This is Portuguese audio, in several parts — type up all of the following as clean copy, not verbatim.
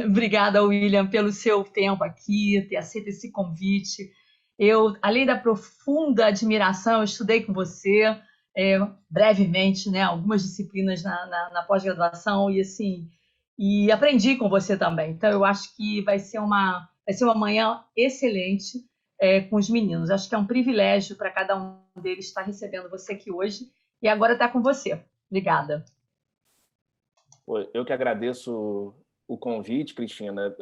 Obrigada, William, pelo seu tempo aqui, ter aceito esse convite. Eu, além da profunda admiração, eu estudei com você brevemente, né, algumas disciplinas na pós-graduação e assim, e aprendi com você também. Então, eu acho que vai ser uma manhã excelente com os meninos. Acho que é um privilégio para cada um deles estar recebendo você aqui hoje e agora estar com você. Obrigada. Pô, eu que agradeço o convite, Cristina.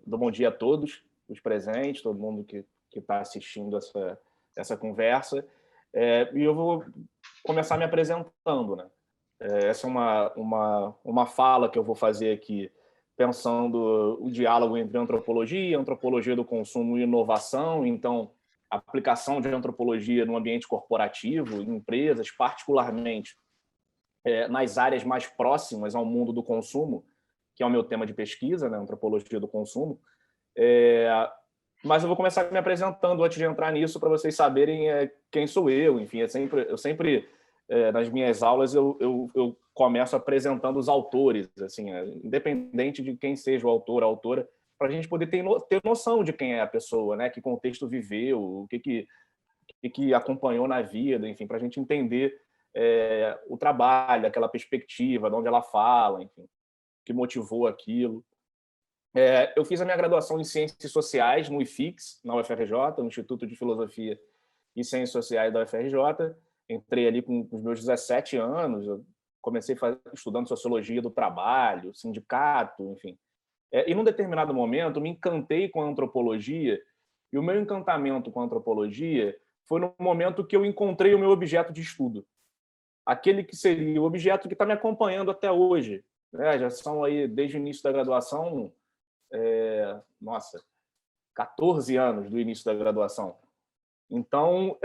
Dou bom dia a todos os presentes, todo mundo que está assistindo essa conversa. E eu vou começar me apresentando, né? Essa é uma fala que eu vou fazer aqui, pensando o diálogo entre antropologia do consumo e inovação. Então, a aplicação de antropologia no ambiente corporativo, em empresas, particularmente nas áreas mais próximas ao mundo do consumo, que é o meu tema de pesquisa, né, antropologia do consumo. Mas eu vou começar me apresentando antes de entrar nisso, para vocês saberem quem sou eu. Enfim, eu sempre nas minhas aulas, eu começo apresentando os autores, assim, independente de quem seja o autor, a autora, para a gente poder ter noção de quem é a pessoa, né, que contexto viveu, o que acompanhou na vida, enfim, para a gente entender o trabalho, aquela perspectiva, de onde ela fala, enfim, o que motivou aquilo. Eu fiz a minha graduação em Ciências Sociais no IFIX, na UFRJ, no Instituto de Filosofia e Ciências Sociais da UFRJ. Entrei ali com os meus 17 anos, eu comecei estudando Sociologia do Trabalho, sindicato, enfim. E num determinado momento me encantei com a antropologia, e o meu encantamento com a antropologia foi no momento que eu encontrei o meu objeto de estudo, aquele que seria o objeto que está me acompanhando até hoje, né? Já são aí, desde o início da graduação, 14 anos do início da graduação. Então,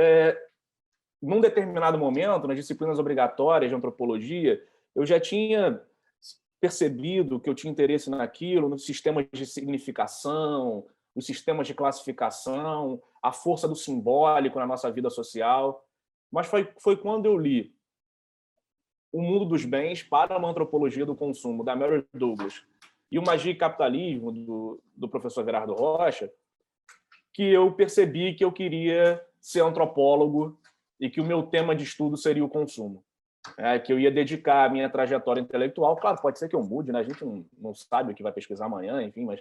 num determinado momento, nas disciplinas obrigatórias de antropologia, eu já tinha percebido que eu tinha interesse naquilo, nos sistemas de significação, os sistemas de classificação, a força do simbólico na nossa vida social. Mas foi quando eu li O Mundo dos Bens para uma Antropologia do Consumo, da Mary Douglas, e o Magia e Capitalismo, do professor Everardo Rocha, que eu percebi que eu queria ser antropólogo e que o meu tema de estudo seria o consumo. Que eu ia dedicar a minha trajetória intelectual. Claro, pode ser que eu mude, né? A gente não sabe o que vai pesquisar amanhã, enfim, mas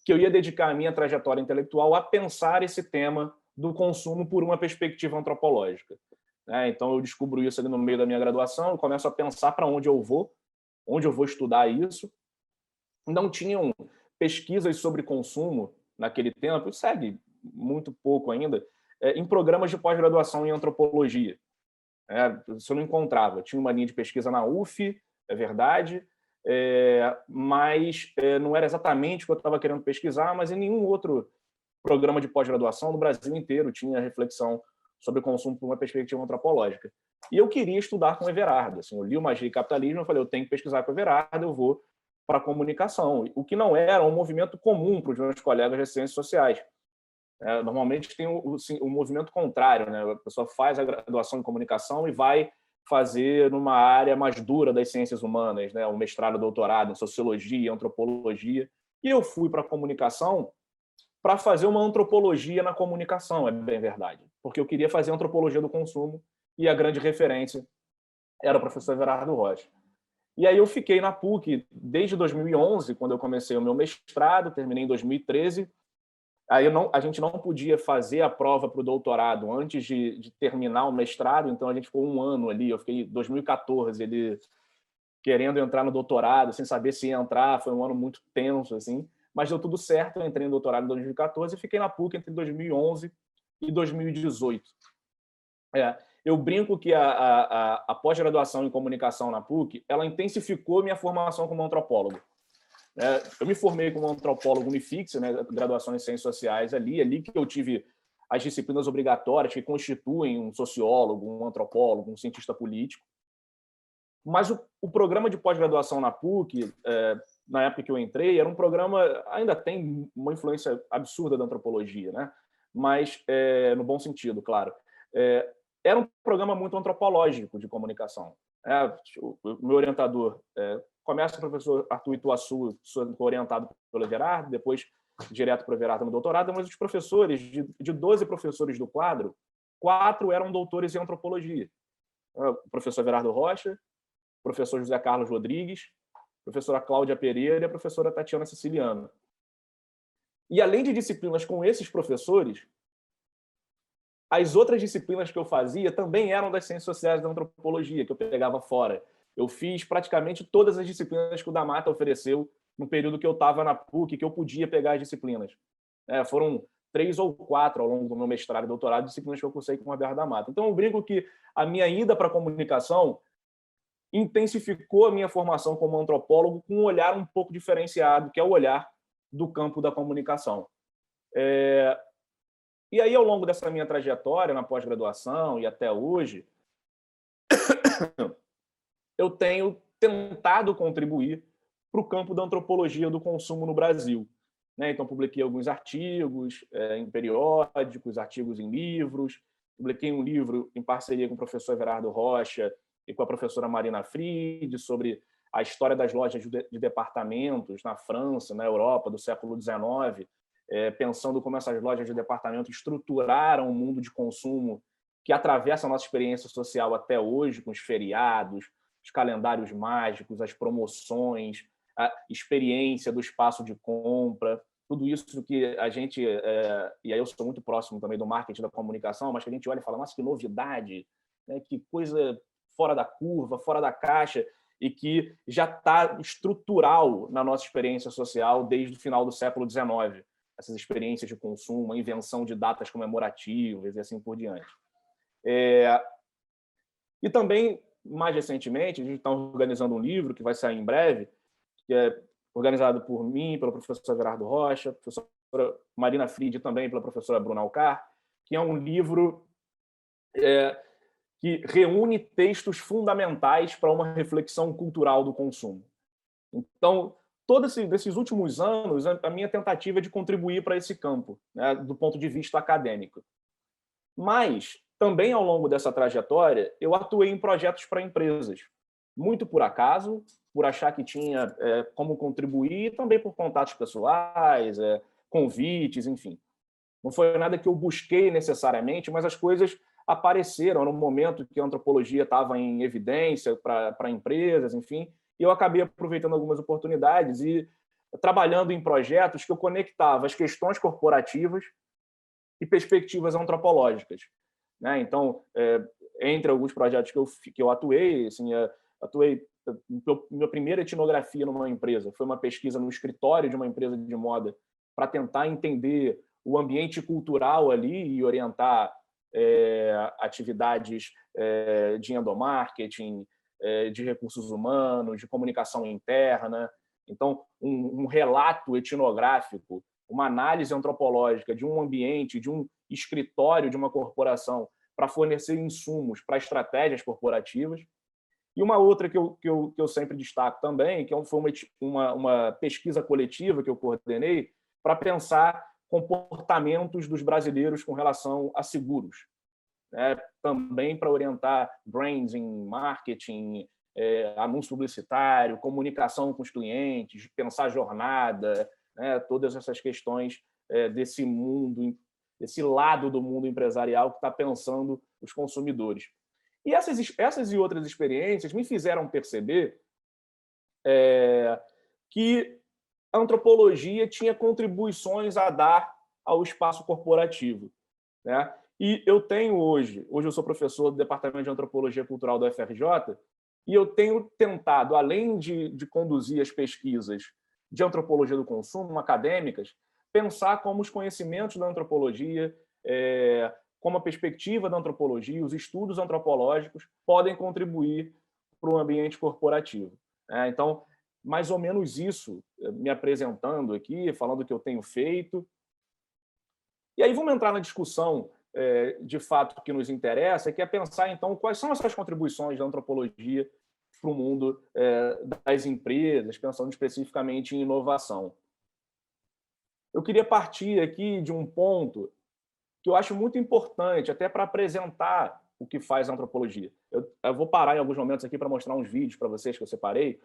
que eu ia dedicar a minha trajetória intelectual a pensar esse tema do consumo por uma perspectiva antropológica. Então, eu descubro isso ali no meio da minha graduação, eu começo a pensar para onde eu vou estudar isso. Não tinham pesquisas sobre consumo naquele tempo, segue muito pouco ainda, em programas de pós-graduação em antropologia. Isso eu não encontrava. Tinha uma linha de pesquisa na UF, é verdade, mas não era exatamente o que eu estava querendo pesquisar, mas em nenhum outro programa de pós-graduação no Brasil inteiro tinha reflexão sobre consumo por uma perspectiva antropológica. E eu queria estudar com o Everardo. Assim, eu li o Magia e Capitalismo, eu falei, eu tenho que pesquisar com o Everardo, eu vou para a comunicação, o que não era um movimento comum para os meus colegas de ciências sociais. Normalmente tem o movimento contrário, né? A pessoa faz a graduação em comunicação e vai fazer numa área mais dura das ciências humanas, né? Um mestrado, doutorado em sociologia, antropologia. E eu fui para a comunicação para fazer uma antropologia na comunicação, é bem verdade, porque eu queria fazer antropologia do consumo e a grande referência era o professor Everardo Rocha. E aí eu fiquei na PUC desde 2011, quando eu comecei o meu mestrado, terminei em 2013. Aí a gente não podia fazer a prova para o doutorado antes de terminar o mestrado, então a gente ficou um ano ali. Eu fiquei em 2014 ele querendo entrar no doutorado, sem saber se ia entrar. Foi um ano muito tenso, assim, mas deu tudo certo. Eu entrei no doutorado em 2014 e fiquei na PUC entre 2011 e 2018. Eu brinco que a pós-graduação em comunicação na PUC ela intensificou minha formação como antropólogo. Eu me formei como antropólogo no IFIX, né, graduação em Ciências Sociais, ali que eu tive as disciplinas obrigatórias que constituem um sociólogo, um antropólogo, um cientista político. Mas o programa de pós-graduação na PUC, na época que eu entrei, era um programa, ainda tem uma influência absurda da antropologia, né? Mas no bom sentido, claro. Era um programa muito antropológico de comunicação. O meu orientador começa com o professor Arthur Ituaçu, orientado pelo Everardo, depois direto para o Everardo no doutorado, mas os professores, de 12 professores do quadro, 4 eram doutores em antropologia. O professor Everardo Rocha, o professor José Carlos Rodrigues, a professora Cláudia Pereira e a professora Tatiana Siciliano. E além de disciplinas com esses professores, as outras disciplinas que eu fazia também eram das ciências sociais da antropologia, que eu pegava fora. Eu fiz praticamente todas as disciplinas que o Damata ofereceu no período que eu estava na PUC, que eu podia pegar as disciplinas. Foram 3 ou 4 ao longo do meu mestrado e doutorado, disciplinas que eu cursei com o Roberto Damata. Então, eu brinco que a minha ida para a comunicação intensificou a minha formação como antropólogo com um olhar um pouco diferenciado, que é o olhar do campo da comunicação. E aí, ao longo dessa minha trajetória na pós-graduação e até hoje, eu tenho tentado contribuir para o campo da antropologia do consumo no Brasil. Então, publiquei alguns artigos em periódicos, artigos em livros, publiquei um livro em parceria com o professor Everardo Rocha e com a professora Marina Fried sobre a história das lojas de departamentos na França, na Europa, do século XIX, pensando como essas lojas de departamento estruturaram o mundo de consumo que atravessa a nossa experiência social até hoje, com os feriados, os calendários mágicos, as promoções, a experiência do espaço de compra, tudo isso que a gente... e aí eu sou muito próximo também do marketing da comunicação, mas que a gente olha e fala, nossa, que novidade, que coisa fora da curva, fora da caixa, e que já está estrutural na nossa experiência social desde o final do século XIX. Essas experiências de consumo, a invenção de datas comemorativas e assim por diante. E também, mais recentemente, a gente está organizando um livro que vai sair em breve, que é organizado por mim, pelo professor Everardo Rocha, professora Marina Fried e também pela professora Bruna Alcar, que é um livro que reúne textos fundamentais para uma reflexão cultural do consumo. Então, todos esses últimos anos, a minha tentativa é de contribuir para esse campo, do ponto de vista acadêmico. Mas, também ao longo dessa trajetória, eu atuei em projetos para empresas, muito por acaso, por achar que tinha como contribuir, e também por contatos pessoais, convites, enfim. Não foi nada que eu busquei necessariamente, mas as coisas apareceram no momento que a antropologia estava em evidência para empresas, enfim, e eu acabei aproveitando algumas oportunidades e trabalhando em projetos que eu conectava as questões corporativas e perspectivas antropológicas. Então, entre alguns projetos que eu atuei, assim, minha primeira etnografia numa empresa foi uma pesquisa no escritório de uma empresa de moda para tentar entender o ambiente cultural ali e orientar atividades de endomarketing, de recursos humanos, de comunicação interna. Então, um relato etnográfico, uma análise antropológica de um ambiente, de um escritório de uma corporação para fornecer insumos para estratégias corporativas. E uma outra que eu sempre destaco também, que foi uma pesquisa coletiva que eu coordenei para pensar comportamentos dos brasileiros com relação a seguros. Também para orientar branding, marketing, anúncio publicitário, comunicação com os clientes, pensar jornada, todas essas questões desse mundo, desse lado do mundo empresarial que está pensando os consumidores. E essas e outras experiências me fizeram perceber que a antropologia tinha contribuições a dar ao espaço corporativo. E eu tenho hoje eu sou professor do Departamento de Antropologia Cultural da UFRJ, e eu tenho tentado, além de conduzir as pesquisas de antropologia do consumo acadêmicas, pensar como os conhecimentos da antropologia, como a perspectiva da antropologia, os estudos antropológicos podem contribuir para o ambiente corporativo. Então, mais ou menos isso, me apresentando aqui, falando o que eu tenho feito. E aí vamos entrar na discussão, de fato, que nos interessa, que é pensar, então, quais são essas contribuições da antropologia para o mundo das empresas, pensando especificamente em inovação. Eu queria partir aqui de um ponto que eu acho muito importante, até para apresentar o que faz a antropologia. Eu vou parar em alguns momentos aqui para mostrar uns vídeos para vocês que eu separei,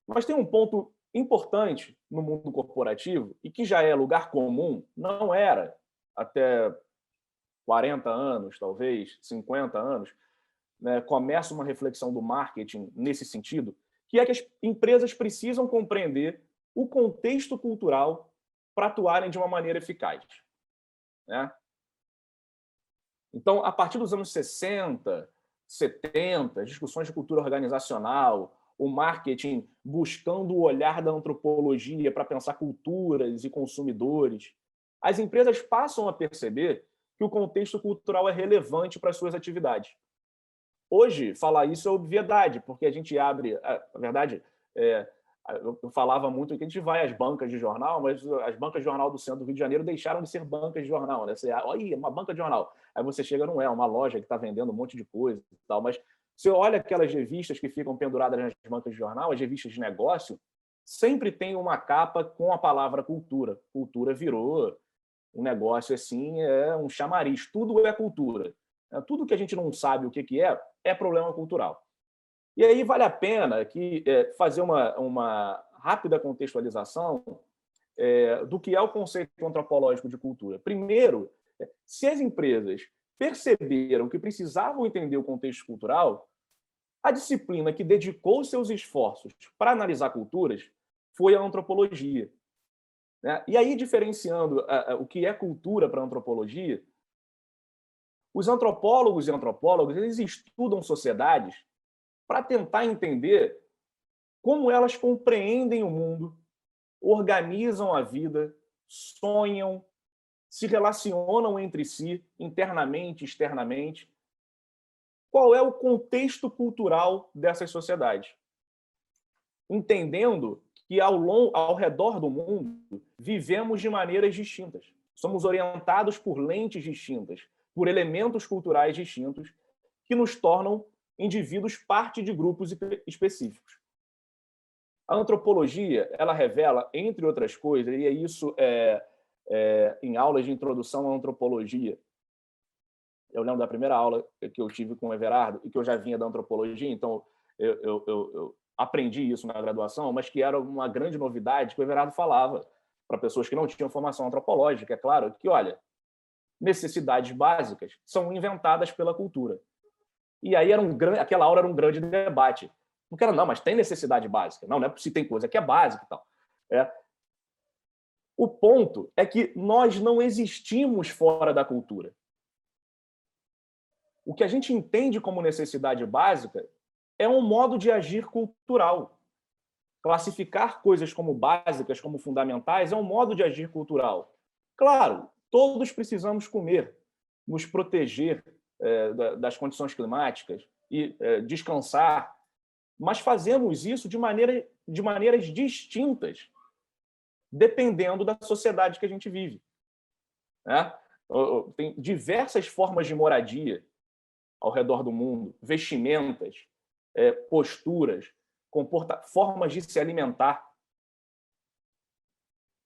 Mas tem um ponto importante no mundo corporativo e que já é lugar comum, não era até 40 anos, talvez, 50 anos, né, começa uma reflexão do marketing nesse sentido, que é que as empresas precisam compreender o contexto cultural para atuarem de uma maneira eficaz, né? Então, a partir dos anos 60, 70, as discussões de cultura organizacional, o marketing buscando o olhar da antropologia para pensar culturas e consumidores, as empresas passam a perceber que o contexto cultural é relevante para as suas atividades. Hoje, falar isso é obviedade, porque a gente abre... Na verdade, eu falava muito que a gente vai às bancas de jornal, mas as bancas de jornal do centro do Rio de Janeiro deixaram de ser bancas de jornal, né? Você, olha, uma banca de jornal. Aí você chega, não é uma loja que está vendendo um monte de coisa e tal, mas você olha aquelas revistas que ficam penduradas nas bancas de jornal, as revistas de negócio, sempre tem uma capa com a palavra cultura. Cultura virou um negócio assim, é um chamariz. Tudo é cultura. Tudo que a gente não sabe o que é problema cultural. E aí vale a pena fazer uma rápida contextualização do que é o conceito antropológico de cultura. Primeiro, se as empresas perceberam que precisavam entender o contexto cultural, a disciplina que dedicou seus esforços para analisar culturas foi a antropologia, né? E aí, diferenciando o que é cultura para a antropologia, os antropólogos e antropólogas eles estudam sociedades para tentar entender como elas compreendem o mundo, organizam a vida, sonham, se relacionam entre si, internamente, externamente. Qual é o contexto cultural dessas sociedades? Entendendo que ao redor do mundo vivemos de maneiras distintas. Somos orientados por lentes distintas, por elementos culturais distintos que nos tornam indivíduos parte de grupos específicos. A antropologia, ela revela, entre outras coisas, e é isso em aulas de introdução à antropologia. Eu lembro da primeira aula que eu tive com o Everardo e que eu já vinha da antropologia, então eu aprendi isso na graduação, mas que era uma grande novidade que o Everardo falava para pessoas que não tinham formação antropológica, é claro, que, olha, necessidades básicas são inventadas pela cultura. E aí aquela aula era um grande debate. Porque era, não, mas tem necessidade básica. Não é se tem coisa que é básica e tal. O ponto é que nós não existimos fora da cultura. O que a gente entende como necessidade básica é um modo de agir cultural. Classificar coisas como básicas, como fundamentais, é um modo de agir cultural. Claro, todos precisamos comer, nos proteger das condições climáticas e descansar, mas fazemos isso de maneiras distintas, dependendo da sociedade que a gente vive, né? Tem diversas formas de moradia ao redor do mundo, vestimentas, posturas, formas de se alimentar.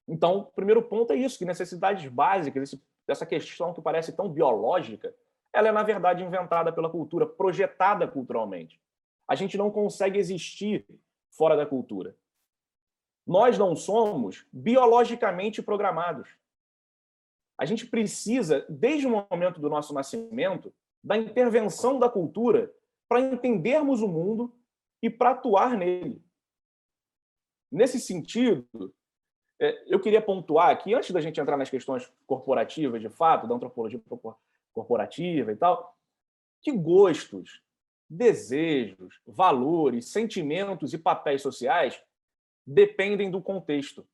Então, o primeiro ponto é isso, que necessidades básicas, essa questão que parece tão biológica, ela é, na verdade, inventada pela cultura, projetada culturalmente. A gente não consegue existir fora da cultura. Nós não somos biologicamente programados. A gente precisa, desde o momento do nosso nascimento, da intervenção da cultura para entendermos o mundo e para atuar nele. Nesse sentido, eu queria pontuar aqui, antes da gente entrar nas questões corporativas, de fato, da antropologia corporativa e tal, que gostos, desejos, valores, sentimentos e papéis sociais dependem do contexto.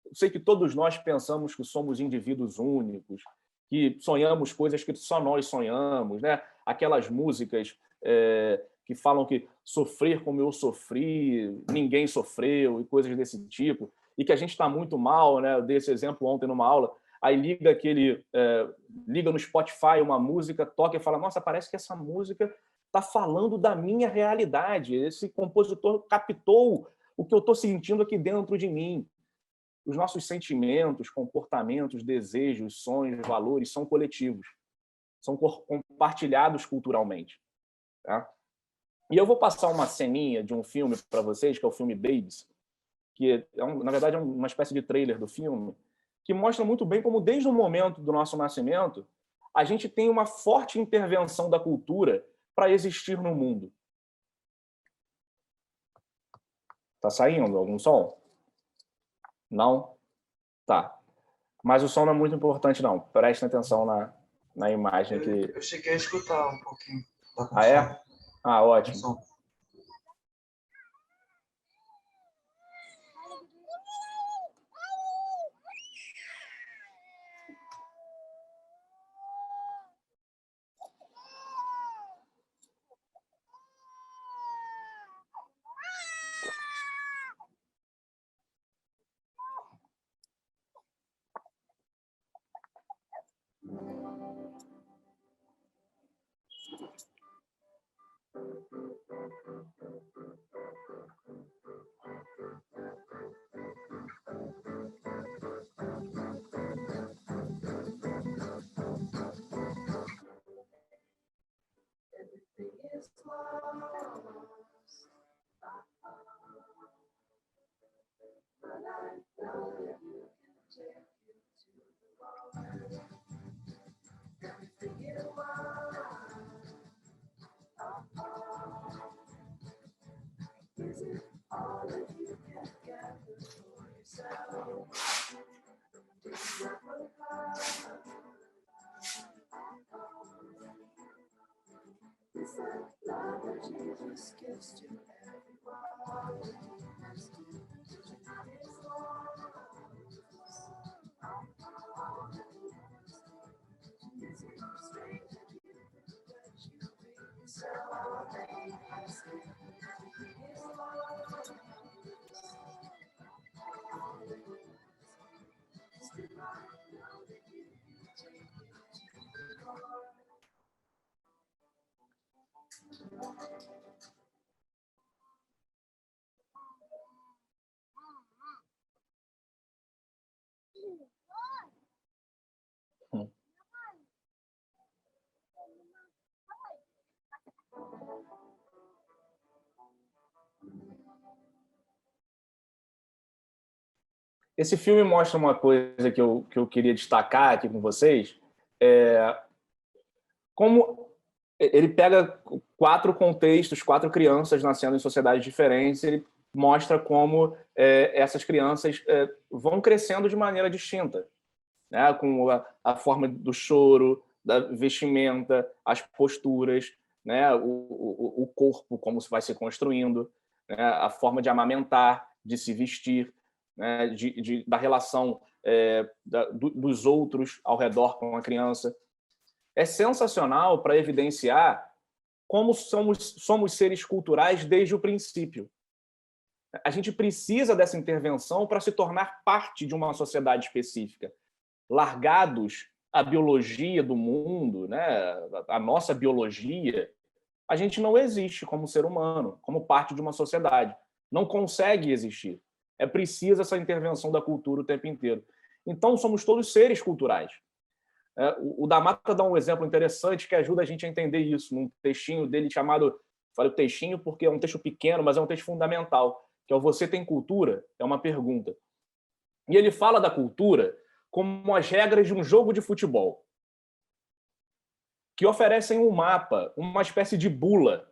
Eu sei que todos nós pensamos que somos indivíduos únicos, que sonhamos coisas que só nós sonhamos, né? Aquelas músicas que falam que sofrer como eu sofri, ninguém sofreu, e coisas desse tipo, e que a gente está muito mal, né? Eu dei esse exemplo ontem numa aula, aí liga no Spotify uma música, toca e fala, nossa, parece que essa música está falando da minha realidade, esse compositor captou o que eu estou sentindo aqui dentro de mim. Os nossos sentimentos, comportamentos, desejos, sonhos, valores são coletivos, são compartilhados culturalmente, tá? E eu vou passar uma ceninha de um filme para vocês, que é o filme Babies, que, na verdade, é uma espécie de trailer do filme, que mostra muito bem como, desde o momento do nosso nascimento, a gente tem uma forte intervenção da cultura para existir no mundo. Tá saindo algum som? Não? Tá. Mas o som não é muito importante, não. Prestem atenção na imagem que... Eu cheguei a escutar um pouquinho. Ah, é? Ah, ótimo. Esse filme mostra uma coisa que eu queria destacar aqui com vocês. Como ele pega 4 contextos, 4 crianças nascendo em sociedades diferentes, ele mostra como essas crianças vão crescendo de maneira distinta, né? Com a forma do choro, da vestimenta, as posturas, né? O corpo, como vai se construindo, né? A forma de amamentar, de se vestir, né? Da relação dos outros ao redor com a criança. É sensacional para evidenciar como somos seres culturais desde o princípio. A gente precisa dessa intervenção para se tornar parte de uma sociedade específica. Largados a biologia do mundo, né, a nossa biologia, a gente não existe como ser humano, como parte de uma sociedade. Não consegue existir. É preciso essa intervenção da cultura o tempo inteiro. Então, somos todos seres culturais. O da Mata dá um exemplo interessante que ajuda a gente a entender isso, num textinho dele chamado... Falei o textinho porque é um texto pequeno, mas é um texto fundamental, que é o Você Tem Cultura? É uma pergunta. E ele fala da cultura como as regras de um jogo de futebol, que oferecem um mapa, uma espécie de bula,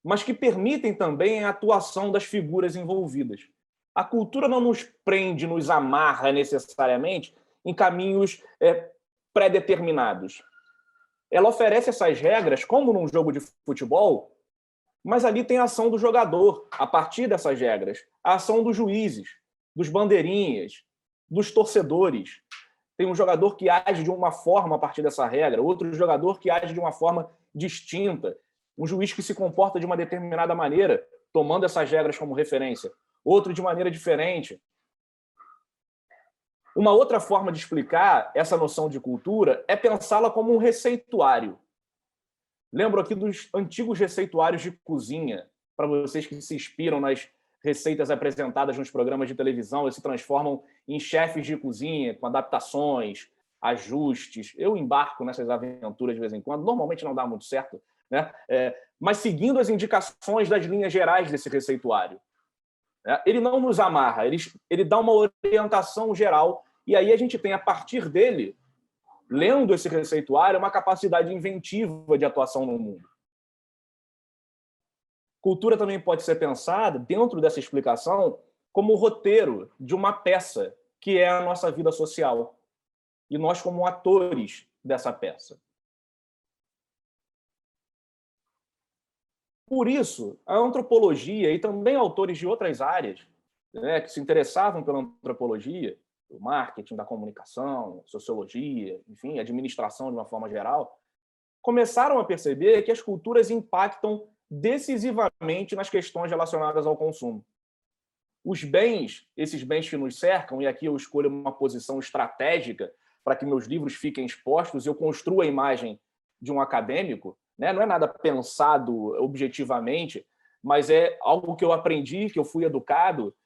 mas que permitem também a atuação das figuras envolvidas. A cultura não nos prende, nos amarra necessariamente em caminhos pré-determinados. Ela oferece essas regras, como num jogo de futebol, mas ali tem a ação do jogador, a partir dessas regras, a ação dos juízes, dos bandeirinhas, dos torcedores. Tem um jogador que age de uma forma a partir dessa regra, outro jogador que age de uma forma distinta, um juiz que se comporta de uma determinada maneira, tomando essas regras como referência, outro de maneira diferente. Uma outra forma de explicar essa noção de cultura é pensá-la como um receituário. Lembro aqui dos antigos receituários de cozinha, para vocês que se inspiram nas receitas apresentadas nos programas de televisão e se transformam em chefes de cozinha, com adaptações, ajustes. Eu embarco nessas aventuras de vez em quando, normalmente não dá muito certo, né? mas seguindo as indicações das linhas gerais desse receituário. Ele não nos amarra, ele dá uma orientação geral, e aí a gente tem, a partir dele, lendo esse receituário, uma capacidade inventiva de atuação no mundo. Cultura também pode ser pensada, dentro dessa explicação, como o roteiro de uma peça, que é a nossa vida social. E nós como atores dessa peça. Por isso, a antropologia e também autores de outras áreas, né, que se interessavam pela antropologia, o marketing, da comunicação, sociologia, enfim, administração de uma forma geral, começaram a perceber que as culturas impactam decisivamente nas questões relacionadas ao consumo. Os bens, esses bens que nos cercam, e aqui eu escolho uma posição estratégica para que meus livros fiquem expostos e eu construo a imagem de um acadêmico, né? Não é nada pensado objetivamente, mas é algo que eu aprendi, que eu fui educado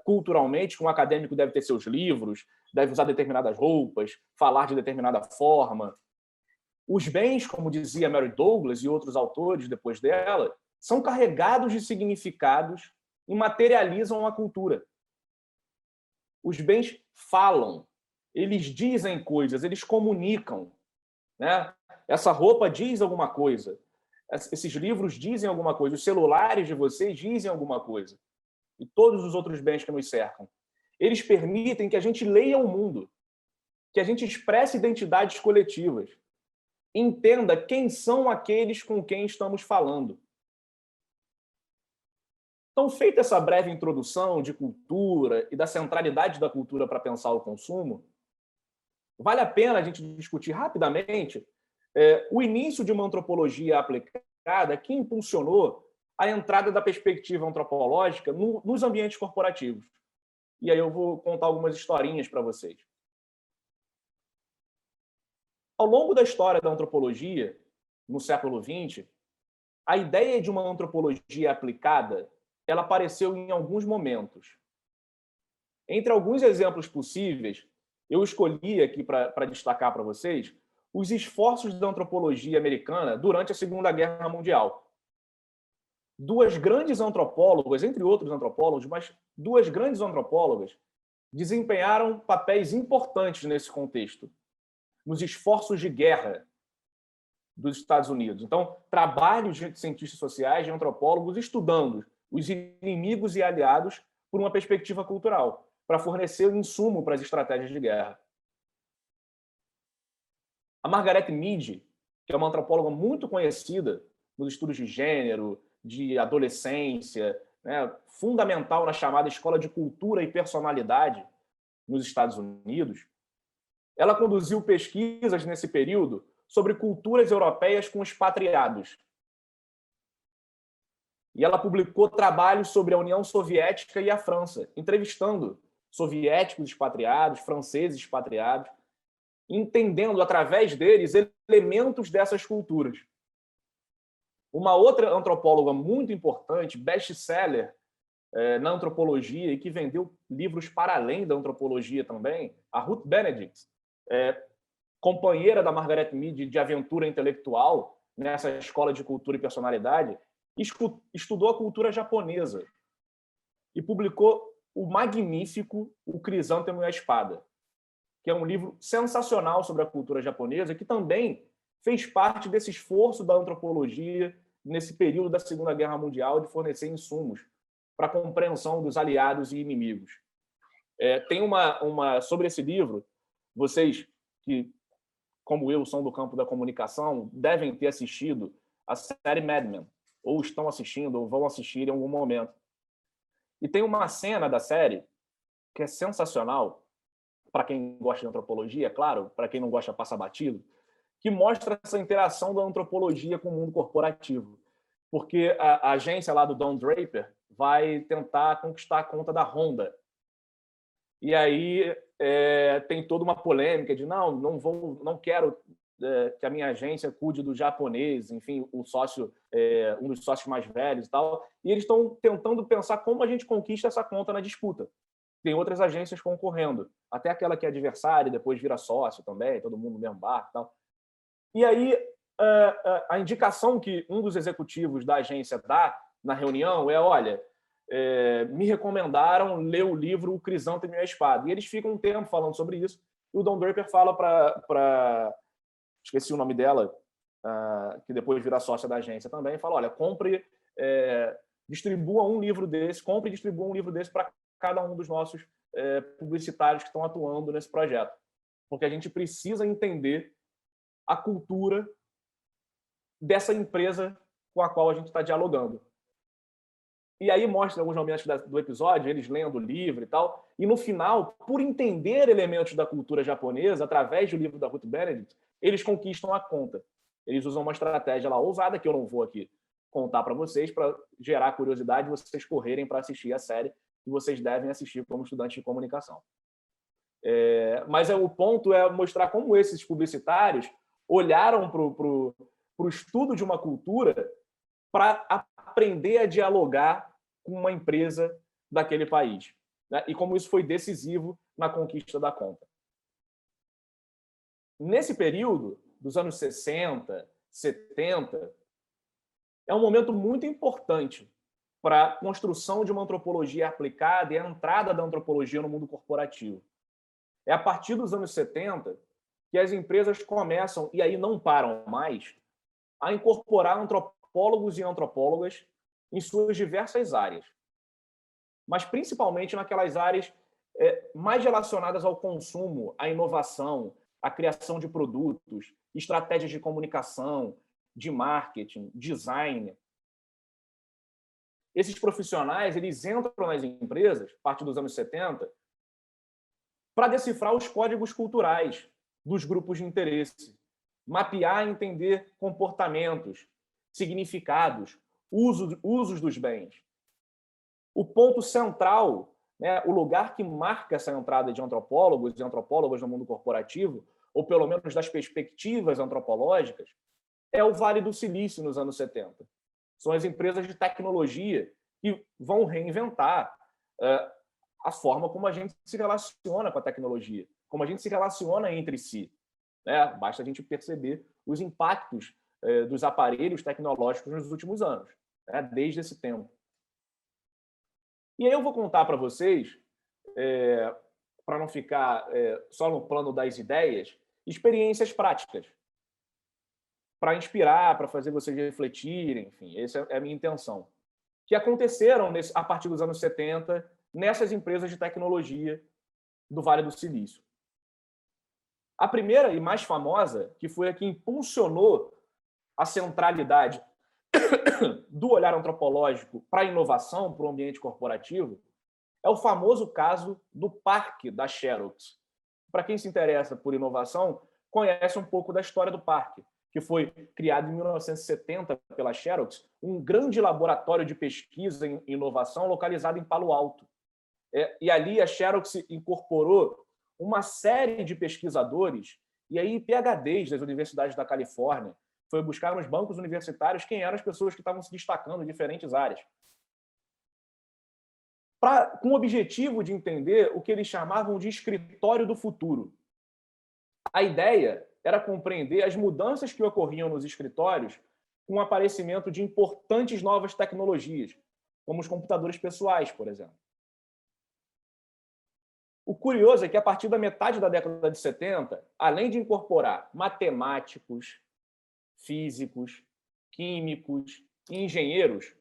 culturalmente, que um acadêmico deve ter seus livros, deve usar determinadas roupas, falar de determinada forma. Os bens, como dizia Mary Douglas e outros autores depois dela, são carregados de significados e materializam a cultura. Os bens falam, eles dizem coisas, eles comunicam, né? Essa roupa diz alguma coisa, esses livros dizem alguma coisa, os celulares de vocês dizem alguma coisa, e todos os outros bens que nos cercam. Eles permitem que a gente leia o mundo, que a gente expresse identidades coletivas, entenda quem são aqueles com quem estamos falando. Então, feita essa breve introdução de cultura e da centralidade da cultura para pensar o consumo, vale a pena a gente discutir rapidamente o início de uma antropologia aplicada que impulsionou a entrada da perspectiva antropológica nos ambientes corporativos. E aí eu vou contar algumas historinhas para vocês. Ao longo da história da antropologia, no século XX, a ideia de uma antropologia aplicada, ela apareceu em alguns momentos. Entre alguns exemplos possíveis, eu escolhi aqui para destacar para vocês os esforços da antropologia americana durante a Segunda Guerra Mundial. Duas grandes antropólogas, entre outros antropólogos, mas duas grandes antropólogas, desempenharam papéis importantes nesse contexto, nos esforços de guerra dos Estados Unidos. Então, trabalhos de cientistas sociais, de antropólogos, estudando os inimigos e aliados por uma perspectiva cultural, para fornecer o insumo para as estratégias de guerra. A Margaret Mead, que é uma antropóloga muito conhecida nos estudos de gênero, de adolescência, né, fundamental na chamada Escola de Cultura e Personalidade nos Estados Unidos, ela conduziu pesquisas nesse período sobre culturas europeias com expatriados. E ela publicou trabalhos sobre a União Soviética e a França, entrevistando soviéticos expatriados, franceses expatriados, entendendo através deles elementos dessas culturas. Uma outra antropóloga muito importante, best-seller na antropologia e que vendeu livros para além da antropologia também, a Ruth Benedict, companheira da Margaret Mead de aventura intelectual nessa escola de cultura e personalidade, estudou a cultura japonesa e publicou o magnífico O Crisântemo e a Espada, que é um livro sensacional sobre a cultura japonesa, que também fez parte desse esforço da antropologia nesse período da Segunda Guerra Mundial de fornecer insumos para a compreensão dos aliados e inimigos. Tem sobre esse livro, vocês que, como eu, são do campo da comunicação, devem ter assistido a série Mad Men, ou estão assistindo, ou vão assistir em algum momento. E tem uma cena da série que é sensacional, para quem gosta de antropologia, é claro, para quem não gosta, passa batido, que mostra essa interação da antropologia com o mundo corporativo. Porque a agência lá do Don Draper vai tentar conquistar a conta da Honda. E aí tem toda uma polêmica de não quero que a minha agência cuide do japonês, enfim, o sócio, um dos sócios mais velhos e tal. E eles estão tentando pensar como a gente conquista essa conta na disputa. Tem outras agências concorrendo, até aquela que é adversária e depois vira sócio também, todo mundo no mesmo barco e tal. E aí a indicação que um dos executivos da agência dá na reunião é, olha, me recomendaram ler o livro O Crisântemo e a Espada. E eles ficam um tempo falando sobre isso. E o Don Draper fala para... Esqueci o nome dela, que depois vira sócia da agência também, fala, olha, distribua um livro desse, compre e distribua um livro desse para cada um dos nossos publicitários que estão atuando nesse projeto. Porque a gente precisa entender a cultura dessa empresa com a qual a gente está dialogando. E aí mostra alguns momentos do episódio, eles lendo o livro e tal, e no final, por entender elementos da cultura japonesa, através do livro da Ruth Benedict, eles conquistam a conta. Eles usam uma estratégia lá ousada, que eu não vou aqui contar para vocês, para gerar curiosidade e vocês correrem para assistir a série que vocês devem assistir como estudantes de comunicação. Mas o ponto é mostrar como esses publicitários olharam para o estudo de uma cultura para aprender a dialogar com uma empresa daquele país, né? E como isso foi decisivo na conquista da conta. Nesse período, dos anos 60, 70, é um momento muito importante para a construção de uma antropologia aplicada e a entrada da antropologia no mundo corporativo. É a partir dos anos 70 que as empresas começam, e aí não param mais, a incorporar antropólogos e antropólogas em suas diversas áreas. Mas principalmente naquelas áreas mais relacionadas ao consumo, à inovação, à criação de produtos, estratégias de comunicação, de marketing, design. Esses profissionais, eles entram nas empresas, a partir dos anos 70, para decifrar os códigos culturais dos grupos de interesse, mapear e entender comportamentos, significados, usos dos bens. O ponto central, né, o lugar que marca essa entrada de antropólogos e antropólogas no mundo corporativo, ou pelo menos das perspectivas antropológicas, é o Vale do Silício nos anos 70. São as empresas de tecnologia que vão reinventar a forma como a gente se relaciona com a tecnologia, como a gente se relaciona entre si, né? Basta a gente perceber os impactos dos aparelhos tecnológicos nos últimos anos, né? Desde esse tempo. E aí eu vou contar para vocês, para não ficar só no plano das ideias, experiências práticas, para inspirar, para fazer vocês refletirem, enfim, essa é a minha intenção, que aconteceram a partir dos anos 70 nessas empresas de tecnologia do Vale do Silício. A primeira e mais famosa, que foi a que impulsionou a centralidade do olhar antropológico para a inovação, para o ambiente corporativo, é o famoso caso do parque da Xerox. Para quem se interessa por inovação, conhece um pouco da história do parque, que foi criado em 1970 pela Xerox, um grande laboratório de pesquisa em inovação localizado em Palo Alto. E ali a Xerox incorporou uma série de pesquisadores, e aí PhDs das universidades da Califórnia, foi buscar nos bancos universitários quem eram as pessoas que estavam se destacando em diferentes áreas. Com o objetivo de entender o que eles chamavam de escritório do futuro. A ideia era compreender as mudanças que ocorriam nos escritórios com o aparecimento de importantes novas tecnologias, como os computadores pessoais, por exemplo. O curioso é que, a partir da metade da década de 70, além de incorporar matemáticos, físicos, químicos e engenheiros,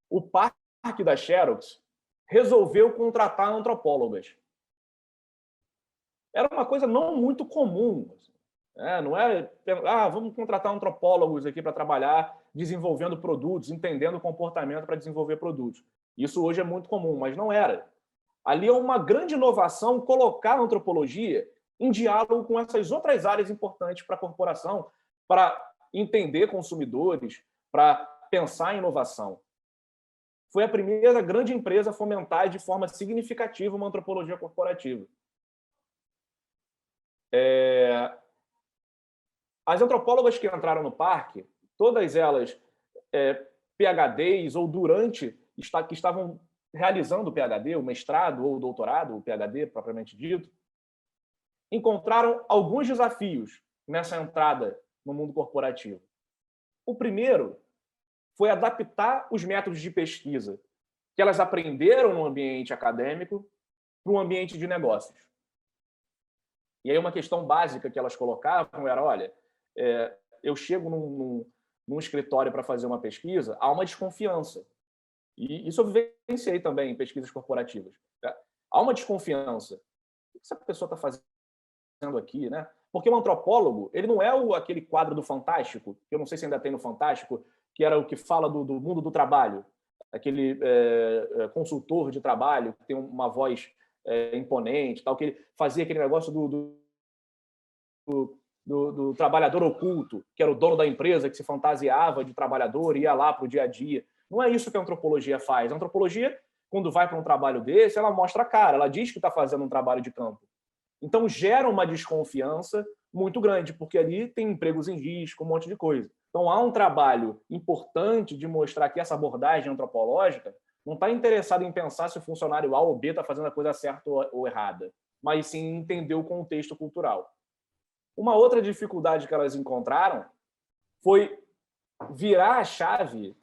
o parque da Xerox resolveu contratar antropólogas. Era uma coisa não muito comum. Não é, vamos contratar antropólogos aqui para trabalhar desenvolvendo produtos, entendendo o comportamento para desenvolver produtos. Isso hoje é muito comum, mas não era. Ali é uma grande inovação colocar a antropologia em diálogo com essas outras áreas importantes para a corporação, para entender consumidores, para pensar em inovação. Foi a primeira grande empresa a fomentar de forma significativa uma antropologia corporativa. As antropólogas que entraram no parque, todas elas PhDs ou que estavam realizando o PhD, o mestrado ou o doutorado, o PhD propriamente dito, encontraram alguns desafios nessa entrada no mundo corporativo. O primeiro foi adaptar os métodos de pesquisa que elas aprenderam no ambiente acadêmico para um ambiente de negócios. E aí uma questão básica que elas colocavam era, olha, eu chego num escritório para fazer uma pesquisa, há uma desconfiança. E isso eu vivenciei também em pesquisas corporativas. Né? Há uma desconfiança. O que essa pessoa está fazendo aqui? Né? Porque o antropólogo, ele não é aquele quadro do Fantástico, que eu não sei se ainda tem no Fantástico, que era o que fala do mundo do trabalho, aquele consultor de trabalho, que tem uma voz imponente, tal, que ele fazia aquele negócio do trabalhador oculto, que era o dono da empresa, que se fantasiava de trabalhador e ia lá para o dia a dia. Não é isso que a antropologia faz. A antropologia, quando vai para um trabalho desse, ela mostra a cara, ela diz que está fazendo um trabalho de campo. Então, gera uma desconfiança muito grande, porque ali tem empregos em risco, um monte de coisa. Então, há um trabalho importante de mostrar que essa abordagem antropológica não está interessada em pensar se o funcionário A ou B está fazendo a coisa certa ou errada, mas sim entender o contexto cultural. Uma outra dificuldade que elas encontraram foi virar a chave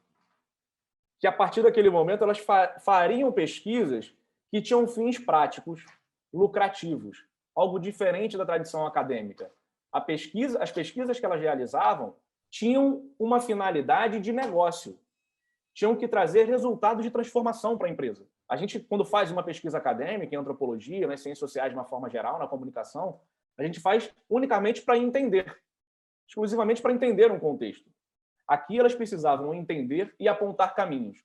que, a partir daquele momento, elas fariam pesquisas que tinham fins práticos, lucrativos, algo diferente da tradição acadêmica. As pesquisas que elas realizavam tinham uma finalidade de negócio, tinham que trazer resultados de transformação para a empresa. A gente, quando faz uma pesquisa acadêmica em antropologia, nas ciências sociais de uma forma geral, na comunicação, a gente faz unicamente para entender, exclusivamente para entender um contexto. Aqui elas precisavam entender e apontar caminhos.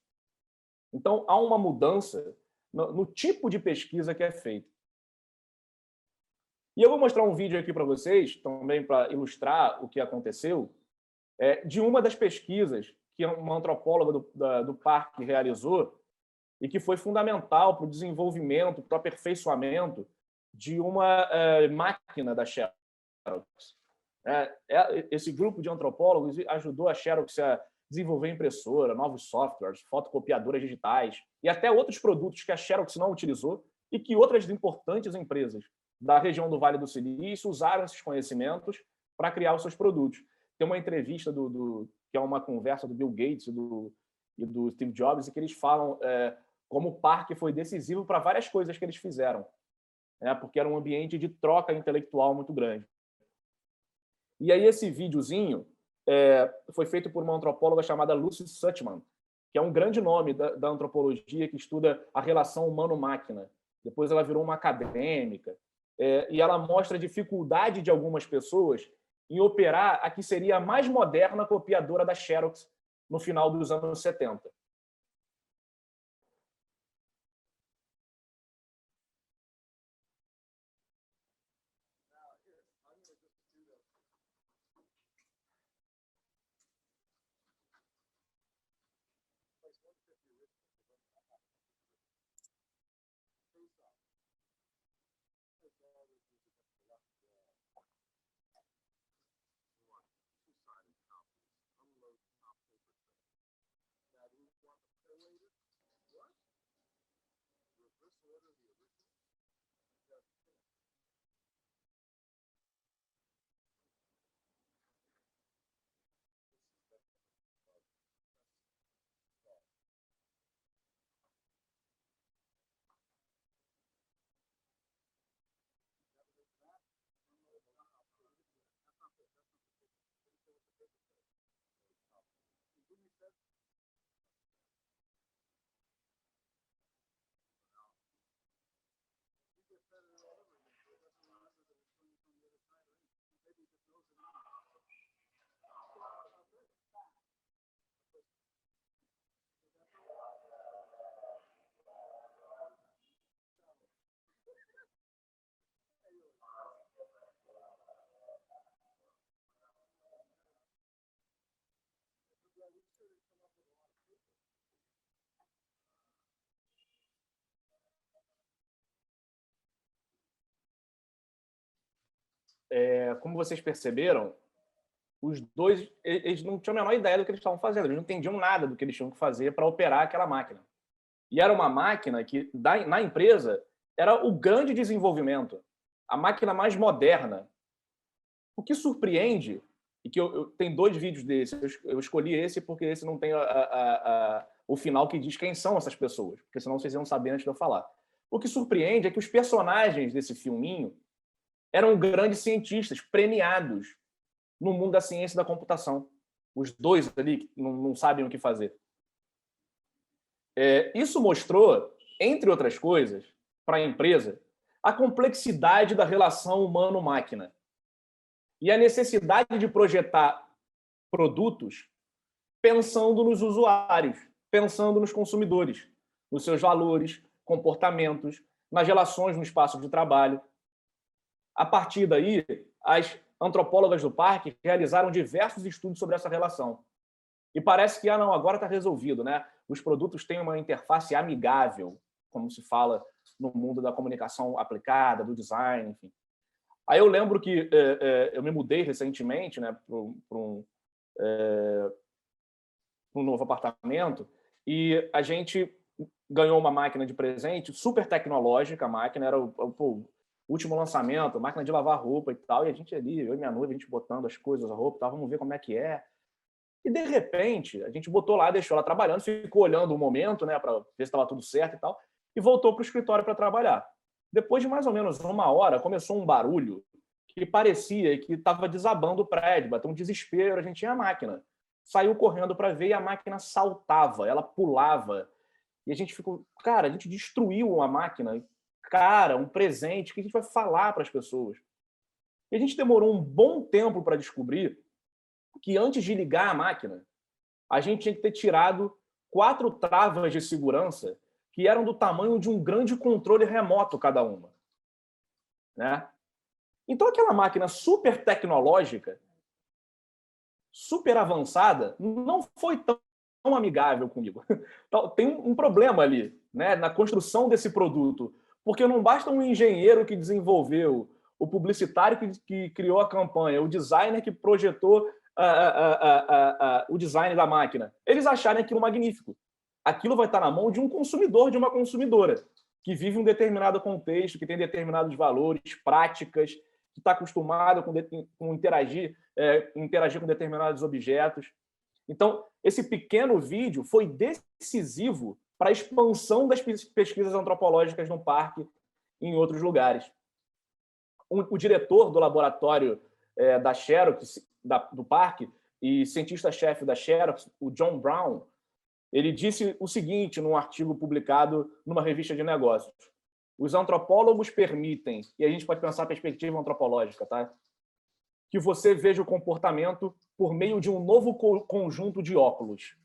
Então, há uma mudança no tipo de pesquisa que é feita. E eu vou mostrar um vídeo aqui para vocês, também para ilustrar o que aconteceu, de uma das pesquisas que uma antropóloga do parque realizou e que foi fundamental para o desenvolvimento, para o aperfeiçoamento de uma máquina da Xerox. Esse grupo de antropólogos ajudou a Xerox a desenvolver impressora, novos softwares, fotocopiadoras digitais e até outros produtos que a Xerox não utilizou e que outras importantes empresas da região do Vale do Silício usaram esses conhecimentos para criar os seus produtos. Tem uma entrevista que é uma conversa do Bill Gates e do Steve Jobs, e que eles falam como o parque foi decisivo para várias coisas que eles fizeram, porque era um ambiente de troca intelectual muito grande. E aí esse videozinho foi feito por uma antropóloga chamada Lucy Suchman, que é um grande nome da antropologia, que estuda a relação humano-máquina. Depois ela virou uma acadêmica, e ela mostra a dificuldade de algumas pessoas em operar a que seria a mais moderna copiadora da Xerox no final dos anos 70. Como vocês perceberam, os dois eles não tinham a menor ideia do que eles estavam fazendo, eles não entendiam nada do que eles tinham que fazer para operar aquela máquina. E era uma máquina que, na empresa, era o grande desenvolvimento, a máquina mais moderna. O que surpreende e que tem 2 vídeos desse. Eu escolhi esse porque esse não tem o final que diz quem são essas pessoas, porque senão vocês iam saber antes de eu falar. O que surpreende é que os personagens desse filminho eram grandes cientistas premiados no mundo da ciência e da computação. Os 2 ali que não sabem o que fazer. Isso mostrou, entre outras coisas, para a empresa, a complexidade da relação humano-máquina e a necessidade de projetar produtos pensando nos usuários, pensando nos consumidores, nos seus valores, comportamentos, nas relações no espaço de trabalho. A partir daí, as antropólogas do parque realizaram diversos estudos sobre essa relação. E parece que, não, agora está resolvido, né? Os produtos têm uma interface amigável, como se fala no mundo da comunicação aplicada, do design, enfim. Aí eu lembro que eu me mudei recentemente, né, para um novo apartamento, e a gente ganhou uma máquina de presente super tecnológica. A máquina era o último lançamento, máquina de lavar roupa e tal, e a gente ali, eu e minha noiva, a gente botando as coisas, a roupa, tal, vamos ver como é que é. E, de repente, a gente botou lá, deixou ela trabalhando, ficou olhando um momento, né, para ver se estava tudo certo e tal, e voltou para o escritório para trabalhar. Depois de mais ou menos 1 hora, começou um barulho que parecia que estava desabando o prédio, bateu um desespero, a gente tinha a máquina. Saiu correndo para ver e a máquina saltava, ela pulava. E a gente ficou, cara, a gente destruiu a máquina. Cara, um presente, o que a gente vai falar para as pessoas? E a gente demorou um bom tempo para descobrir que antes de ligar a máquina, a gente tinha que ter tirado 4 travas de segurança que eram do tamanho de um grande controle remoto cada uma, né? Então aquela máquina super tecnológica, super avançada, não foi tão amigável comigo. Tem um problema ali, né, na construção desse produto, porque não basta um engenheiro que desenvolveu, o publicitário que criou a campanha, o designer que projetou o design da máquina, eles acharem aquilo magnífico. Aquilo vai estar na mão de um consumidor, de uma consumidora, que vive um determinado contexto, que tem determinados valores, práticas, que está acostumado com interagir com determinados objetos. Então, esse pequeno vídeo foi decisivo para a expansão das pesquisas antropológicas no parque e em outros lugares. O diretor do laboratório da Xerox, do parque, e cientista-chefe da Xerox, o John Brown, ele disse o seguinte num artigo publicado numa revista de negócios: os antropólogos permitem, e a gente pode pensar a perspectiva antropológica, tá? Que você veja o comportamento por meio de um novo conjunto de óculos,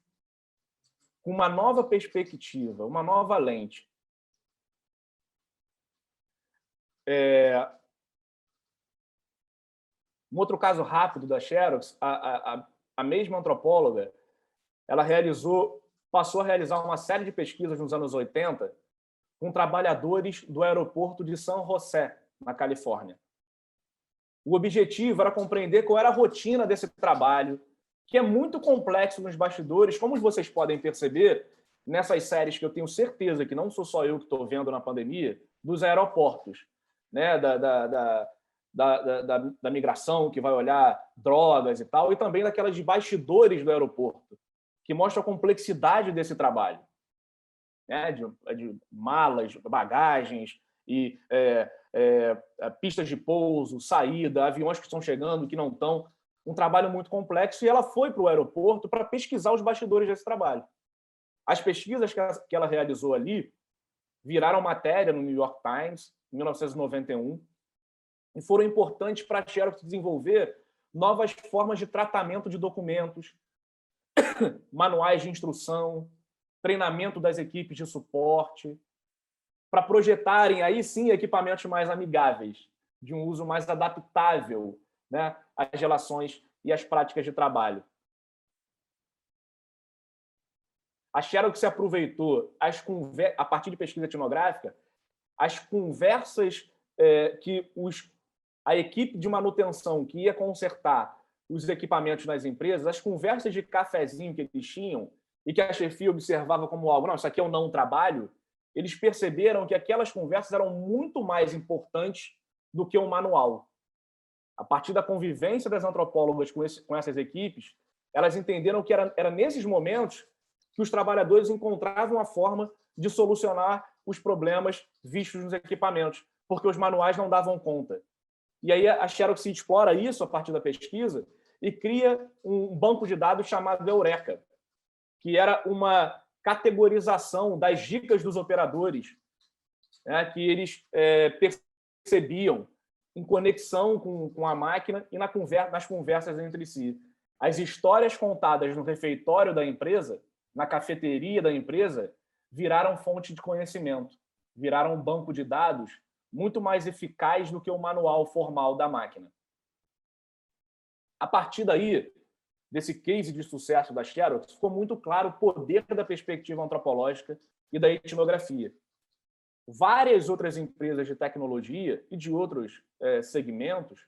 com uma nova perspectiva, uma nova lente. Um outro caso rápido da Xerox, a mesma antropóloga, ela passou a realizar uma série de pesquisas nos anos 80 com trabalhadores do aeroporto de San José, na Califórnia. O objetivo era compreender qual era a rotina desse trabalho, que é muito complexo nos bastidores, como vocês podem perceber nessas séries que eu tenho certeza que não sou só eu que estou vendo na pandemia, dos aeroportos, né? Da migração, que vai olhar drogas e tal, e também daquelas de bastidores do aeroporto, que mostra a complexidade desse trabalho, né? De malas, bagagens, e pistas de pouso, saída, aviões que estão chegando, que não estão. Um trabalho muito complexo, e ela foi para o aeroporto para pesquisar os bastidores desse trabalho. As pesquisas que ela realizou ali viraram matéria no New York Times, em 1991, e foram importantes para a Xerox desenvolver novas formas de tratamento de documentos, manuais de instrução, treinamento das equipes de suporte, para projetarem, aí sim, equipamentos mais amigáveis, de um uso mais adaptável, né, às relações e às práticas de trabalho. A Xerox se aproveitou, a partir de pesquisa etnográfica, as conversas que a equipe de manutenção que ia consertar os equipamentos nas empresas, as conversas de cafezinho que eles tinham e que a chefia observava como algo, não, isso aqui é um não trabalho, eles perceberam que aquelas conversas eram muito mais importantes do que o manual. A partir da convivência das antropólogas com essas equipes, elas entenderam que era nesses momentos que os trabalhadores encontravam a forma de solucionar os problemas vistos nos equipamentos, porque os manuais não davam conta. E aí a Xerox se explora isso a partir da pesquisa e cria um banco de dados chamado Eureka, que era uma categorização das dicas dos operadores, né, que eles percebiam em conexão com a máquina e nas conversas entre si. As histórias contadas no refeitório da empresa, na cafeteria da empresa, viraram fonte de conhecimento, viraram um banco de dados muito mais eficaz do que o manual formal da máquina. A partir daí, desse case de sucesso da Xerox, ficou muito claro o poder da perspectiva antropológica e da etnografia. Várias outras empresas de tecnologia e de outros segmentos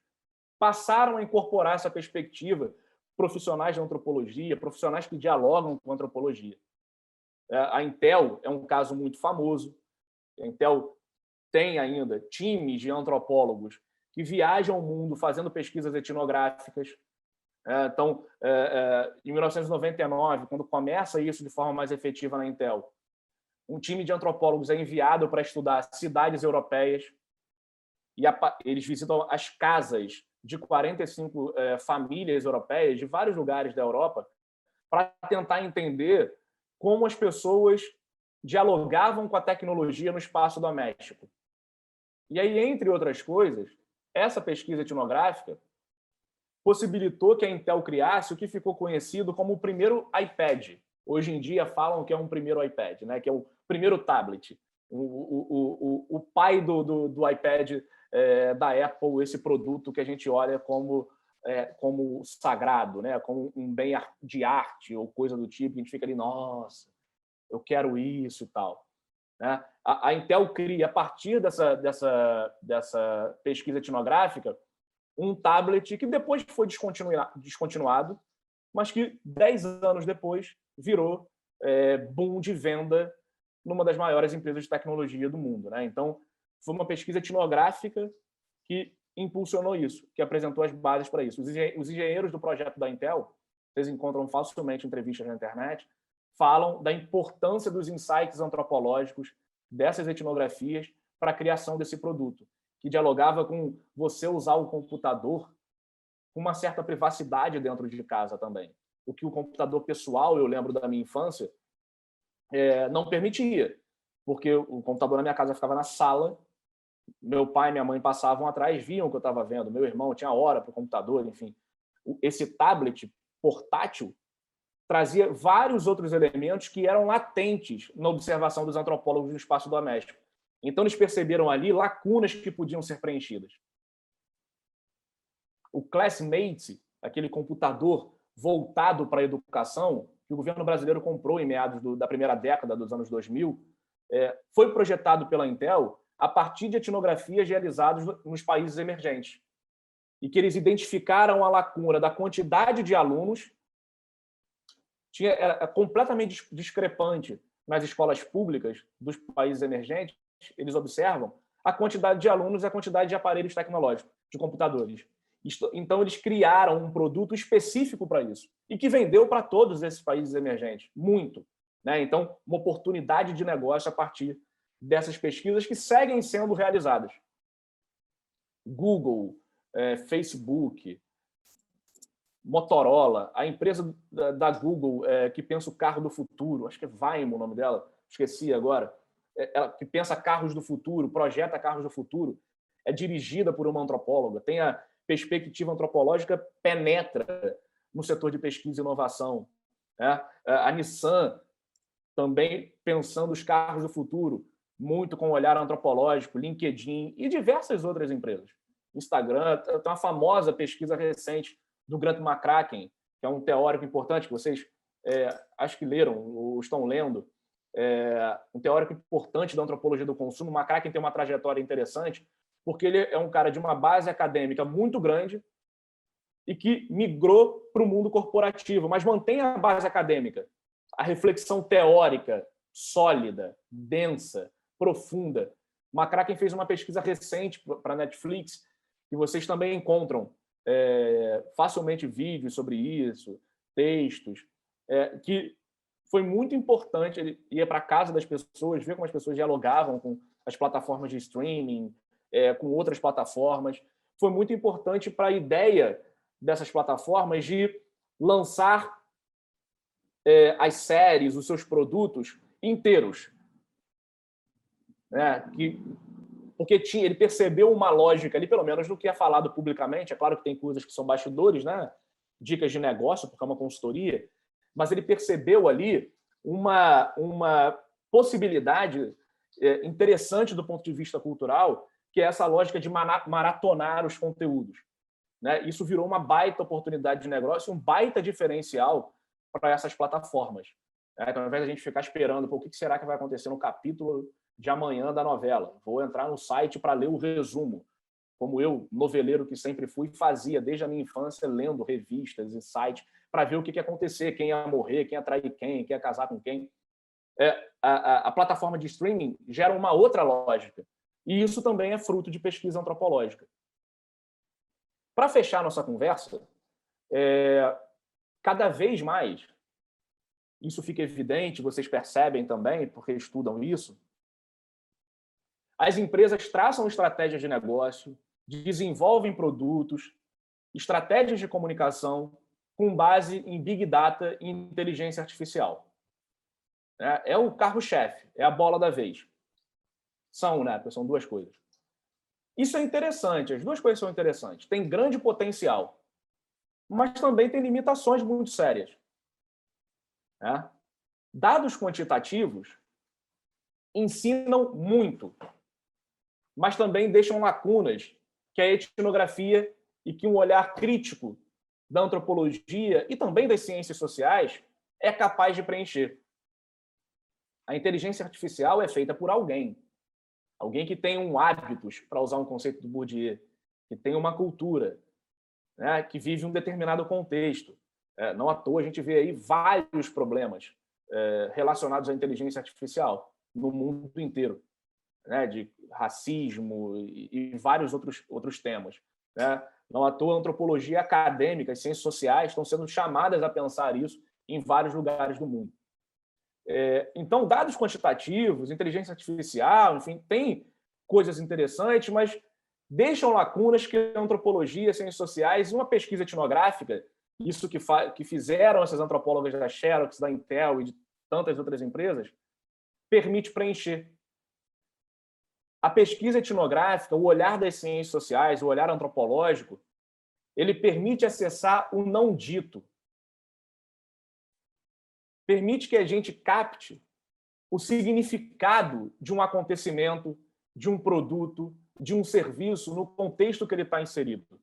passaram a incorporar essa perspectiva, profissionais de antropologia, profissionais que dialogam com antropologia. A Intel é um caso muito famoso. A Intel tem ainda times de antropólogos que viajam o mundo fazendo pesquisas etnográficas. Então, em 1999, quando começa isso de forma mais efetiva na Intel, um time de antropólogos é enviado para estudar cidades europeias e eles visitam as casas de 45 famílias europeias de vários lugares da Europa para tentar entender como as pessoas dialogavam com a tecnologia no espaço doméstico. E aí, entre outras coisas, essa pesquisa etnográfica possibilitou que a Intel criasse o que ficou conhecido como o primeiro iPad. Hoje em dia falam que é um primeiro iPad, né? Que é o primeiro tablet. O pai do iPad da Apple, esse produto que a gente olha como sagrado, né? Como um bem de arte ou coisa do tipo, que a gente fica ali, nossa, eu quero isso e tal. Né? A Intel cria, a partir dessa pesquisa etnográfica, um tablet que depois foi descontinuado, mas que 10 anos depois virou boom de venda numa das maiores empresas de tecnologia do mundo. Né? Então, foi uma pesquisa etnográfica que impulsionou isso, que apresentou as bases para isso. Os engenheiros do projeto da Intel, vocês encontram facilmente entrevistas na internet, falam da importância dos insights antropológicos dessas etnografias para a criação desse produto, que dialogava com você usar o computador com uma certa privacidade dentro de casa também. O que o computador pessoal, eu lembro da minha infância, não permitia, porque o computador na minha casa ficava na sala, meu pai e minha mãe passavam atrás, viam o que eu estava vendo, meu irmão tinha hora para o computador, enfim. Esse tablet portátil trazia vários outros elementos que eram latentes na observação dos antropólogos no espaço doméstico. Então, eles perceberam ali lacunas que podiam ser preenchidas. O Classmate, aquele computador voltado para a educação, que o governo brasileiro comprou em meados da primeira década dos anos 2000, foi projetado pela Intel a partir de etnografias realizadas nos países emergentes. E que eles identificaram a lacuna da quantidade de alunos, era completamente discrepante nas escolas públicas dos países emergentes. Eles observam a quantidade de alunos e a quantidade de aparelhos tecnológicos, de computadores. Então, eles criaram um produto específico para isso e que vendeu para todos esses países emergentes, muito. Né? Então, uma oportunidade de negócio a partir dessas pesquisas que seguem sendo realizadas. Google, Facebook, Motorola, a empresa da Google que pensa o carro do futuro, acho que é Waymo o nome dela, esqueci agora, ela que pensa carros do futuro, projeta carros do futuro, é dirigida por uma antropóloga, tem a perspectiva antropológica, penetra no setor de pesquisa e inovação. Né? A Nissan, também pensando os carros do futuro, muito com olhar antropológico, LinkedIn e diversas outras empresas. Instagram, tem uma famosa pesquisa recente do Grant McCracken, que é um teórico importante, que vocês acho que leram ou estão lendo, um teórico importante da antropologia do consumo. McCracken tem uma trajetória interessante, porque ele é um cara de uma base acadêmica muito grande e que migrou para o mundo corporativo, mas mantém a base acadêmica, a reflexão teórica sólida, densa, profunda. McCracken fez uma pesquisa recente para a Netflix que vocês também encontram facilmente vídeos sobre isso, textos, que foi muito importante. Ele ia para a casa das pessoas, ver como as pessoas dialogavam com as plataformas de streaming, com outras plataformas. Foi muito importante para a ideia dessas plataformas de lançar as séries, os seus produtos inteiros. Porque ele percebeu uma lógica ali, pelo menos no que é falado publicamente. É claro que tem coisas que são bastidores, né? Dicas de negócio, porque é uma consultoria, mas ele percebeu ali uma possibilidade interessante do ponto de vista cultural, que é essa lógica de maratonar os conteúdos. Né? Isso virou uma baita oportunidade de negócio, um baita diferencial para essas plataformas. Então, ao invés de a gente ficar esperando o que será que vai acontecer no capítulo de amanhã da novela, vou entrar no site para ler o resumo, como eu, noveleiro que sempre fui, fazia desde a minha infância, lendo revistas e sites para ver o que ia acontecer, quem ia morrer, quem ia trair quem ia casar com quem. A plataforma de streaming gera uma outra lógica. E isso também é fruto de pesquisa antropológica. Para fechar nossa conversa, cada vez mais, isso fica evidente, vocês percebem também, porque estudam isso, as empresas traçam estratégias de negócio, desenvolvem produtos, estratégias de comunicação com base em Big Data e inteligência artificial. É o carro-chefe, é a bola da vez. São duas coisas. Isso é interessante, as duas coisas são interessantes. Tem grande potencial, mas também tem limitações muito sérias. Dados quantitativos ensinam muito, mas também deixam lacunas que a etnografia e que um olhar crítico da antropologia e também das ciências sociais é capaz de preencher. A inteligência artificial é feita por alguém que tem hábitos, para usar um conceito do Bourdieu, que tem uma cultura, que vive um determinado contexto. Não à toa a gente vê aí vários problemas relacionados à inteligência artificial no mundo inteiro, de racismo e vários outros temas. Não à toa a antropologia acadêmica, as ciências sociais estão sendo chamadas a pensar isso em vários lugares do mundo. Então, dados quantitativos, inteligência artificial, enfim, tem coisas interessantes, mas deixam lacunas que a antropologia, ciências sociais e uma pesquisa etnográfica, isso que fizeram essas antropólogas da Xerox, da Intel e de tantas outras empresas, permite preencher. A pesquisa etnográfica, o olhar das ciências sociais, o olhar antropológico, ele permite acessar o não dito. Permite que a gente capte o significado de um acontecimento, de um produto, de um serviço no contexto que ele está inserido.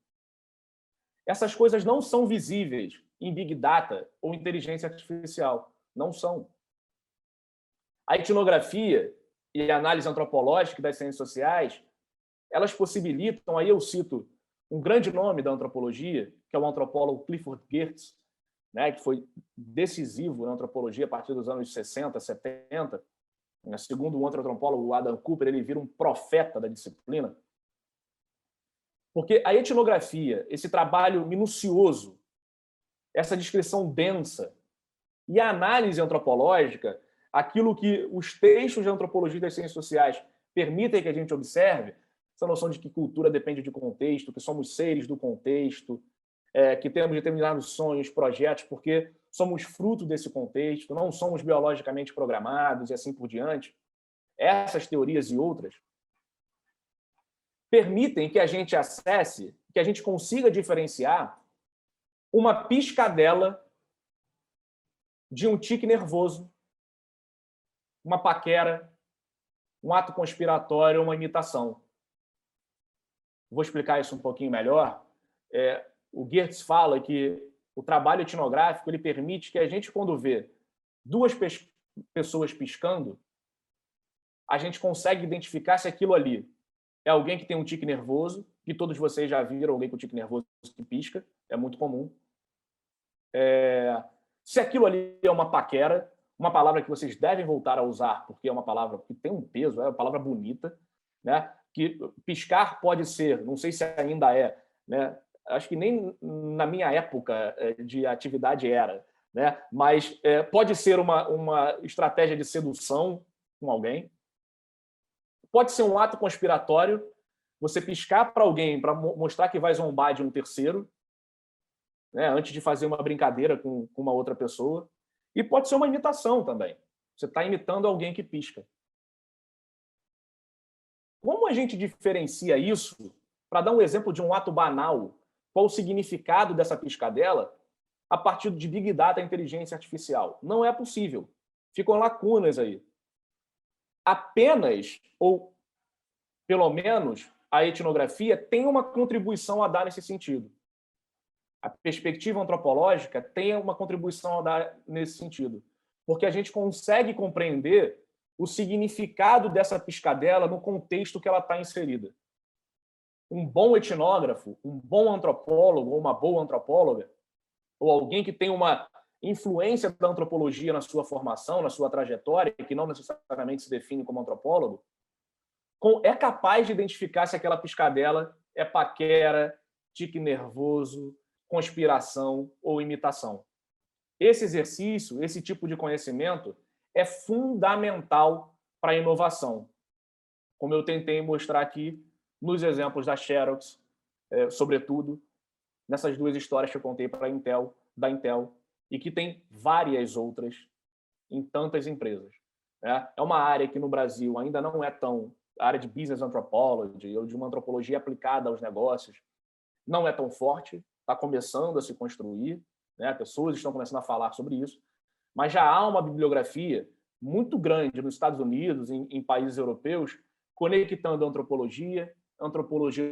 Essas coisas não são visíveis em Big Data ou inteligência artificial. Não são. A etnografia e a análise antropológica das ciências sociais, elas possibilitam, aí eu cito um grande nome da antropologia, que é o antropólogo Clifford Geertz, que foi decisivo na antropologia a partir dos anos 60, 70. Segundo o outro antropólogo, o Adam Cooper, ele vira um profeta da disciplina. Porque a etnografia, esse trabalho minucioso, essa descrição densa e a análise antropológica, aquilo que os textos de antropologia das ciências sociais permitem que a gente observe, essa noção de que cultura depende de contexto, que somos seres do contexto, que temos determinados sonhos, projetos, porque somos fruto desse contexto, não somos biologicamente programados e assim por diante. Essas teorias e outras permitem que a gente acesse, que a gente consiga diferenciar uma piscadela de um tique nervoso, uma paquera, um ato conspiratório, uma imitação. Vou explicar isso um pouquinho melhor. O Geertz fala que o trabalho etnográfico ele permite que a gente, quando vê duas pessoas piscando, a gente consegue identificar se aquilo ali é alguém que tem um tique nervoso, que todos vocês já viram alguém com tique nervoso que pisca, é muito comum. Se aquilo ali é uma paquera, uma palavra que vocês devem voltar a usar, porque é uma palavra que tem um peso, é uma palavra bonita, que piscar pode ser, não sei se ainda é, né? Acho que nem na minha época de atividade era, né? Mas pode ser uma estratégia de sedução com alguém, pode ser um ato conspiratório, você piscar para alguém para mostrar que vai zombar de um terceiro, né? Antes de fazer uma brincadeira com uma outra pessoa, e pode ser uma imitação também. Você está imitando alguém que pisca. Como a gente diferencia isso, para dar um exemplo de um ato banal, qual o significado dessa piscadela, a partir de Big Data e inteligência artificial? Não é possível. Ficam lacunas aí. Apenas, ou pelo menos, a etnografia tem uma contribuição a dar nesse sentido. A perspectiva antropológica tem uma contribuição a dar nesse sentido. Porque a gente consegue compreender o significado dessa piscadela no contexto que ela está inserida. Um bom etnógrafo, um bom antropólogo ou uma boa antropóloga, ou alguém que tem uma influência da antropologia na sua formação, na sua trajetória, e que não necessariamente se define como antropólogo, é capaz de identificar se aquela piscadela é paquera, tique nervoso, conspiração ou imitação. Esse exercício, esse tipo de conhecimento é fundamental para a inovação, como eu tentei mostrar aqui nos exemplos da Xerox, sobretudo nessas duas histórias que eu contei da Intel, e que tem várias outras em tantas empresas. É uma área que no Brasil ainda não é tão... A área de business anthropology ou de uma antropologia aplicada aos negócios não é tão forte, está começando a se construir, né? Pessoas estão começando a falar sobre isso, mas já há uma bibliografia muito grande nos Estados Unidos, em países europeus, conectando antropologia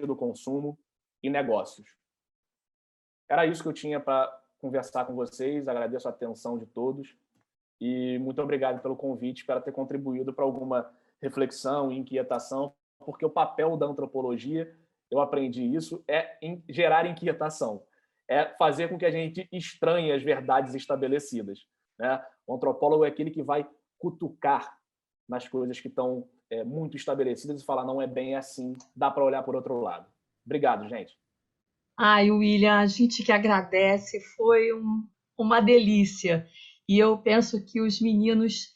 do consumo e negócios. Era isso que eu tinha para conversar com vocês. Agradeço a atenção de todos e muito obrigado pelo convite. Espero ter contribuído para alguma reflexão e inquietação, porque o papel da antropologia, eu aprendi isso, é gerar inquietação, é fazer com que a gente estranhe as verdades estabelecidas, né? O antropólogo é aquele que vai cutucar nas coisas que estão muito estabelecidas e falar, não é bem assim, dá para olhar por outro lado. Obrigado, gente. Ai, William, a gente que agradece, foi uma delícia. E eu penso que os meninos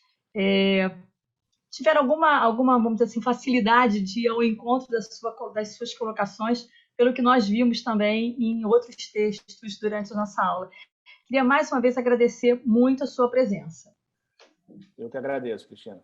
tiveram alguma, vamos dizer assim, facilidade de ir ao encontro das suas colocações, pelo que nós vimos também em outros textos durante a nossa aula. Queria mais uma vez agradecer muito a sua presença. Eu que agradeço, Cristina.